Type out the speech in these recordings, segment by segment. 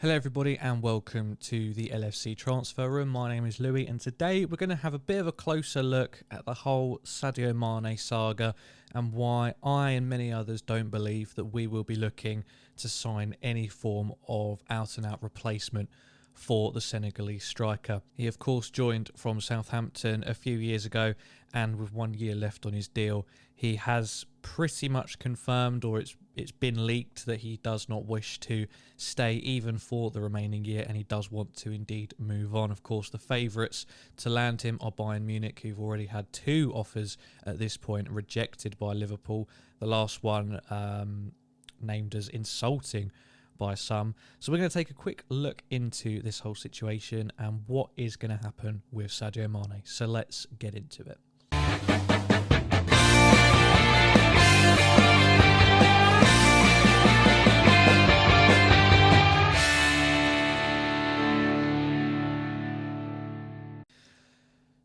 Hello everybody and welcome to the LFC Transfer Room. My name is Louis and today we're going to have a bit of a closer look at the whole Sadio Mane saga and why I and many others don't believe that we will be looking to sign any form of out-and-out replacement for the Senegalese striker. He of course joined from Southampton a few years ago, and with 1 year left on his deal he has pretty much confirmed, or it's been leaked, that he does not wish to stay even for the remaining year and he does want to indeed move on. Of course the favourites to land him are Bayern Munich, who've already had 2 offers at this point rejected by Liverpool, the last one named as insulting by some. So we're going to take a quick look into this whole situation and what is going to happen with Sadio Mane. So let's get into it.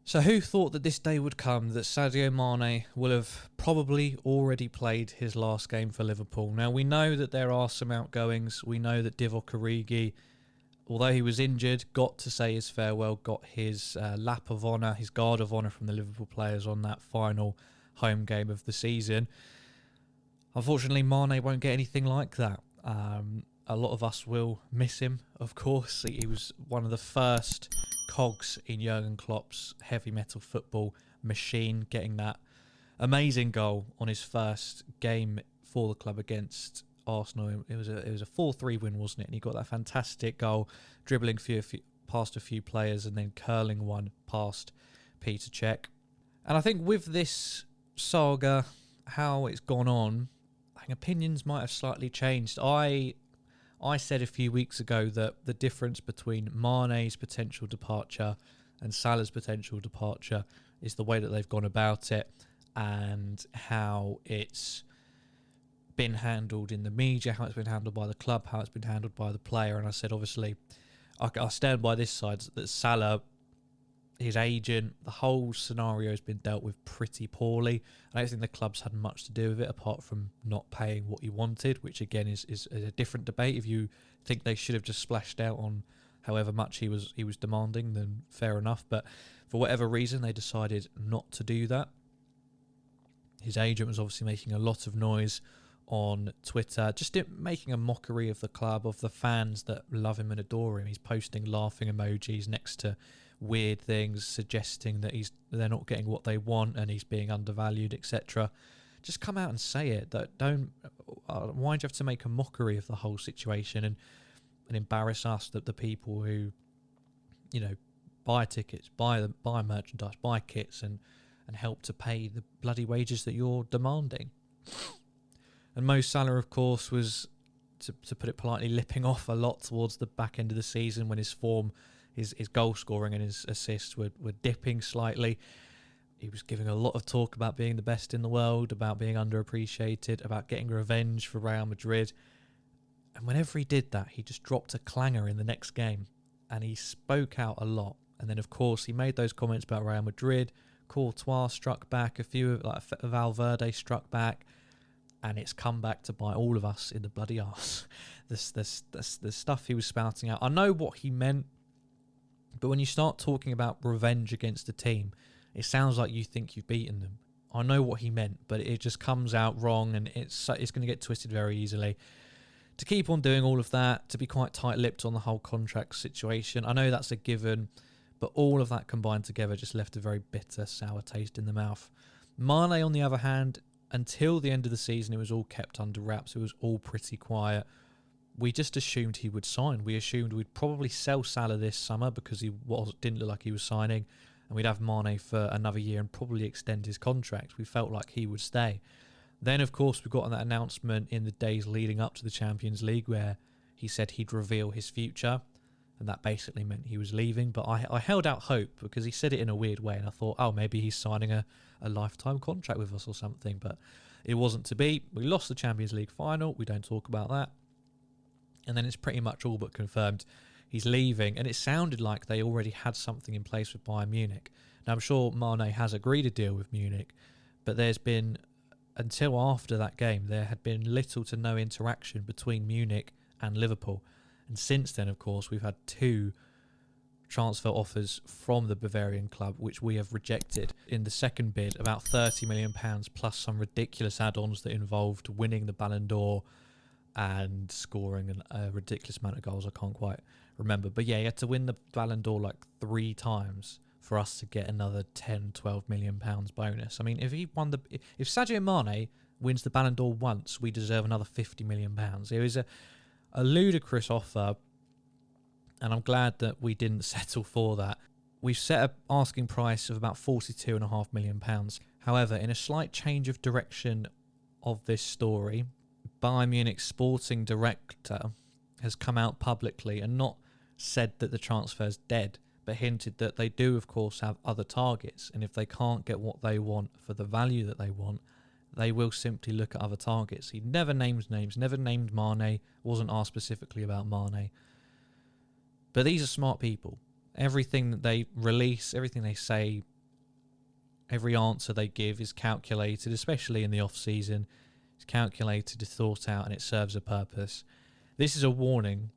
So who thought that this day would come, that Sadio Mane will have probably already played his last game for Liverpool? Now we know that there are some outgoings. We know that Divock Origi, although he was injured, got to say his farewell, got his lap of honour, his guard of honour from the Liverpool players on that final home game of the season. Unfortunately, Mane won't get anything like that. A lot of us will miss him, of course. He was one of the first cogs in Jurgen Klopp's heavy metal football machine, getting that amazing goal on his first game for the club against Arsenal. It was a 4-3 win, wasn't it? And he got that fantastic goal, dribbling past a few players and then curling one past Peter Cech. And I think with this saga, how it's gone on, I think opinions might have slightly changed. I said a few weeks ago that the difference between Mane's potential departure and Salah's potential departure is the way that they've gone about it and how it's been handled in the media, how it's been handled by the club, how it's been handled by the player. And I said, obviously, I stand by this side, that Salah, his agent, the whole scenario has been dealt with pretty poorly. I don't think the club's had much to do with it apart from not paying what he wanted, which again is a different debate. If you think they should have just splashed out on however much he was demanding, then fair enough. But for whatever reason, they decided not to do that. His agent was obviously making a lot of noise on Twitter, just making a mockery of the club, of the fans that love him and adore him. He's posting laughing emojis next to weird things, suggesting that they're not getting what they want and he's being undervalued, etc. Just come out and say it. That don't. Why do you have to make a mockery of the whole situation and embarrass us, that the people who, you know, buy tickets, buy merchandise, buy kits, and help to pay the bloody wages that you're demanding? And Mo Salah, of course, was, to put it politely, lipping off a lot towards the back end of the season when his form, his goal scoring and his assists were dipping slightly. He was giving a lot of talk about being the best in the world, about being underappreciated, about getting revenge for Real Madrid. And whenever he did that, he just dropped a clanger in the next game. And he spoke out a lot. And then, of course, he made those comments about Real Madrid. Courtois struck back. A few, like Valverde, struck back. And it's come back to bite all of us in the bloody arse. The stuff he was spouting out. I know what he meant. But when you start talking about revenge against a team, it sounds like you think you've beaten them. I know what he meant, but it just comes out wrong, and it's going to get twisted very easily. To keep on doing all of that, to be quite tight-lipped on the whole contract situation, I know that's a given, but all of that combined together just left a very bitter, sour taste in the mouth. Mane, on the other hand, until the end of the season, it was all kept under wraps. It was all pretty quiet. We just assumed he would sign. We assumed we'd probably sell Salah this summer because didn't look like he was signing, and we'd have Mane for another year and probably extend his contract. We felt like he would stay. Then, of course, we got that announcement in the days leading up to the Champions League where he said he'd reveal his future, and that basically meant he was leaving. But I held out hope because he said it in a weird way, and I thought, oh, maybe he's signing a lifetime contract with us or something. But it wasn't to be. We lost the Champions League final. We don't talk about that. And then it's pretty much all but confirmed he's leaving. And it sounded like they already had something in place with Bayern Munich. Now, I'm sure Mane has agreed a deal with Munich, but there's been, until after that game, there had been little to no interaction between Munich and Liverpool. And since then, of course, we've had 2 transfer offers from the Bavarian club, which we have rejected. In the second bid, about £30 million plus some ridiculous add-ons that involved winning the Ballon d'Or and scoring a ridiculous amount of goals. I can't quite remember. But yeah, he had to win the Ballon d'Or like 3 times for us to get another 10, 12 million pounds bonus. I mean, if Sadio Mane wins the Ballon d'Or once, we deserve another 50 million pounds. It was a ludicrous offer, and I'm glad that we didn't settle for that. We've set an asking price of about £42.5 million. However, in a slight change of direction of this story, Bayern Munich's sporting director has come out publicly and not said that the transfer's dead, but hinted that they do, of course, have other targets. And if they can't get what they want for the value that they want, they will simply look at other targets. He never names names, never named Mane, wasn't asked specifically about Mane. But these are smart people. Everything that they release, everything they say, every answer they give is calculated, especially in the off-season. It's calculated, it's thought out, and it serves a purpose. This is a warning.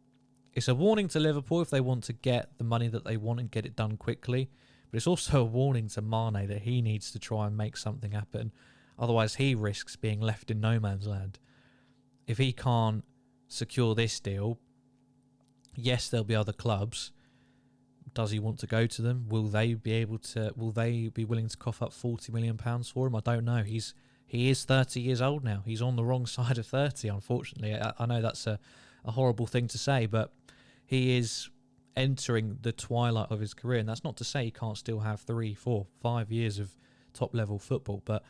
It's a warning to Liverpool if they want to get the money that they want and get it done quickly. But it's also a warning to Mane that he needs to try and make something happen. Otherwise, he risks being left in no man's land. If he can't secure this deal, yes, there'll be other clubs. Does he want to go to them? Will they be willing to cough up £40 million for him? I don't know. He is 30 years old now. He's on the wrong side of 30, unfortunately. I know that's a horrible thing to say, but he is entering the twilight of his career. And that's not to say he can't still have 3, 4, 5 years of top-level football, but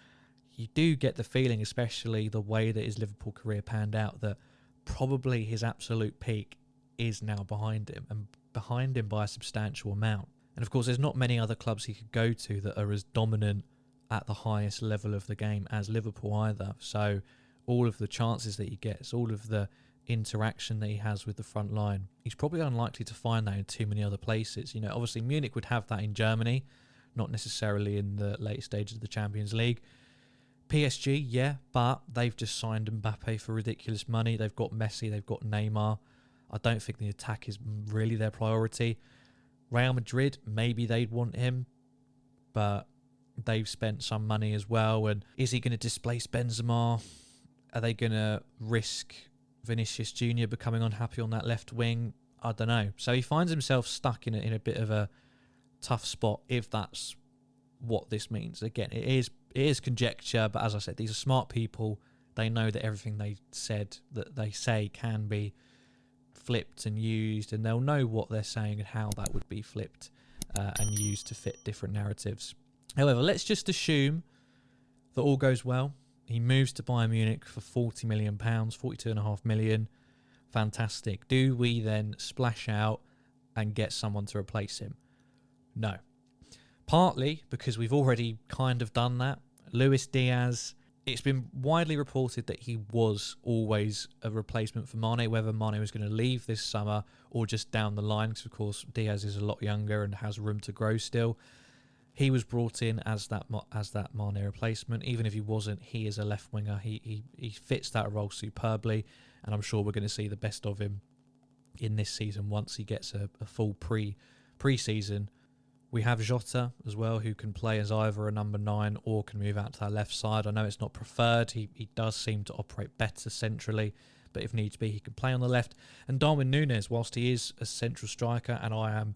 you do get the feeling, especially the way that his Liverpool career panned out, that probably his absolute peak is now behind him, and behind him by a substantial amount. And of course, there's not many other clubs he could go to that are as dominant at the highest level of the game as Liverpool either. So all of the chances that he gets, all of the interaction that he has with the front line, he's probably unlikely to find that in too many other places. You know, obviously Munich would have that in Germany, not necessarily in the late stages of the Champions League. PSG, yeah, but they've just signed Mbappe for ridiculous money. They've got Messi, they've got Neymar. I don't think the attack is really their priority. Real Madrid, maybe they'd want him, but they've spent some money as well. And is he going to displace Benzema? Are they going to risk Vinicius Jr. becoming unhappy on that left wing? I don't know. So he finds himself stuck in a bit of a tough spot, if that's what this means. Again, it is conjecture, but as I said, these are smart people. They know that everything they say can be flipped and used, and they'll know what they're saying and how that would be flipped and used to fit different narratives. However, let's just assume that all goes well. He moves to Bayern Munich for £40 million, £42.5 million. Fantastic. Do we then splash out and get someone to replace him? No. Partly because we've already kind of done that. Luis Diaz, it's been widely reported that he was always a replacement for Mane, whether Mane was going to leave this summer or just down the line, because of course Diaz is a lot younger and has room to grow still. He was brought in as that Mane replacement. Even if he wasn't, he is a left winger. He fits that role superbly, and I'm sure we're going to see the best of him in this season once he gets a full pre-season. We have Jota as well, who can play as either a number 9 or can move out to that left side. I know it's not preferred. He does seem to operate better centrally, but if needs be, he can play on the left. And Darwin Núñez, whilst he is a central striker, and I am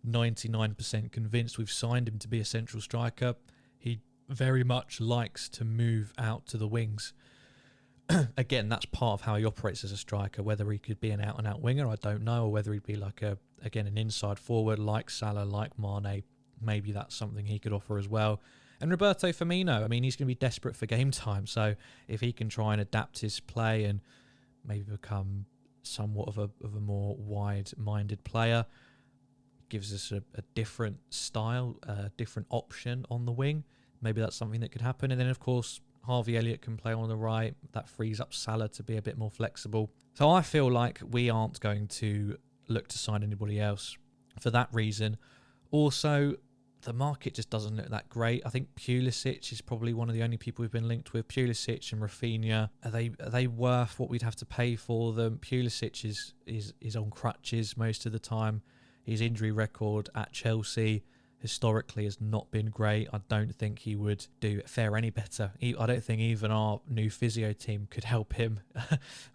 99% convinced we've signed him to be a central striker, he very much likes to move out to the wings. Again, that's part of how he operates as a striker. Whether he could be an out-and-out winger, I don't know, or whether he'd be like an inside forward like Salah, like Mane. Maybe that's something he could offer as well. And Roberto Firmino, I mean, he's going to be desperate for game time, so if he can try and adapt his play and maybe become somewhat of a more wide-minded player, gives us a different style, a different option on the wing. Maybe that's something that could happen. And then, of course, Harvey Elliott can play on the right. That frees up Salah to be a bit more flexible. So I feel like we aren't going to look to sign anybody else for that reason. Also, the market just doesn't look that great. I think Pulisic is probably one of the only people we've been linked with. Pulisic and Rafinha, are they worth what we'd have to pay for them? Pulisic is on crutches most of the time. His injury record at Chelsea historically has not been great. I don't think he would fare any better. I don't think even our new physio team could help him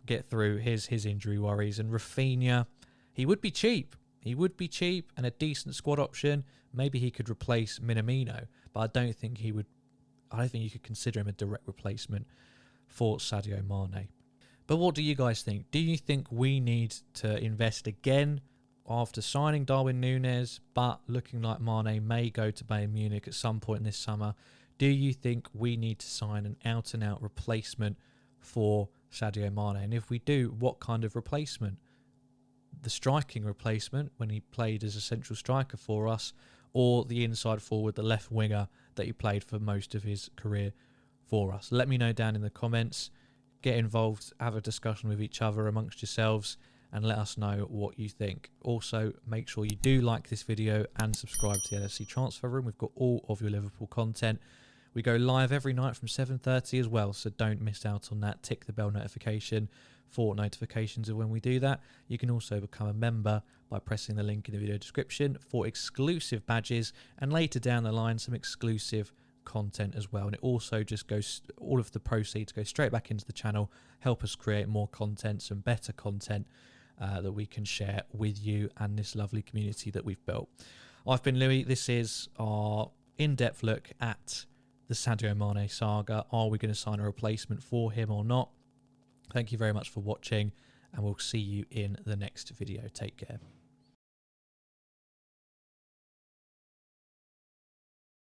get through his injury worries. And Rafinha, he would be cheap. He would be cheap and a decent squad option. Maybe he could replace Minamino, but I don't think you could consider him a direct replacement for Sadio Mane. But what do you guys think? Do you think we need to invest again after signing Darwin Núñez, but looking like Mane may go to Bayern Munich at some point this summer? Do you think we need to sign an out-and-out replacement for Sadio Mane? And if we do, what kind of replacement? The striking replacement when he played as a central striker for us, or the inside forward, the left winger that he played for most of his career for us? Let me know down in the comments. Get involved, have a discussion with each other amongst yourselves, and let us know what you think. Also, make sure you do like this video and subscribe to the LFC Transfer Room. We've got all of your Liverpool content. We go live every night from 7:30 as well, so don't miss out on that. Tick the bell notification for notifications of when we do that. You can also become a member by pressing the link in the video description for exclusive badges, and later down the line some exclusive content as well. And it also just goes, all of the proceeds go straight back into the channel, help us create more content, some better content that we can share with you and this lovely community that we've built. I've been Louis. This is our in-depth look at the Sadio Mane saga. Are we going to sign a replacement for him or not? Thank you very much for watching, and we'll see you in the next video. Take care.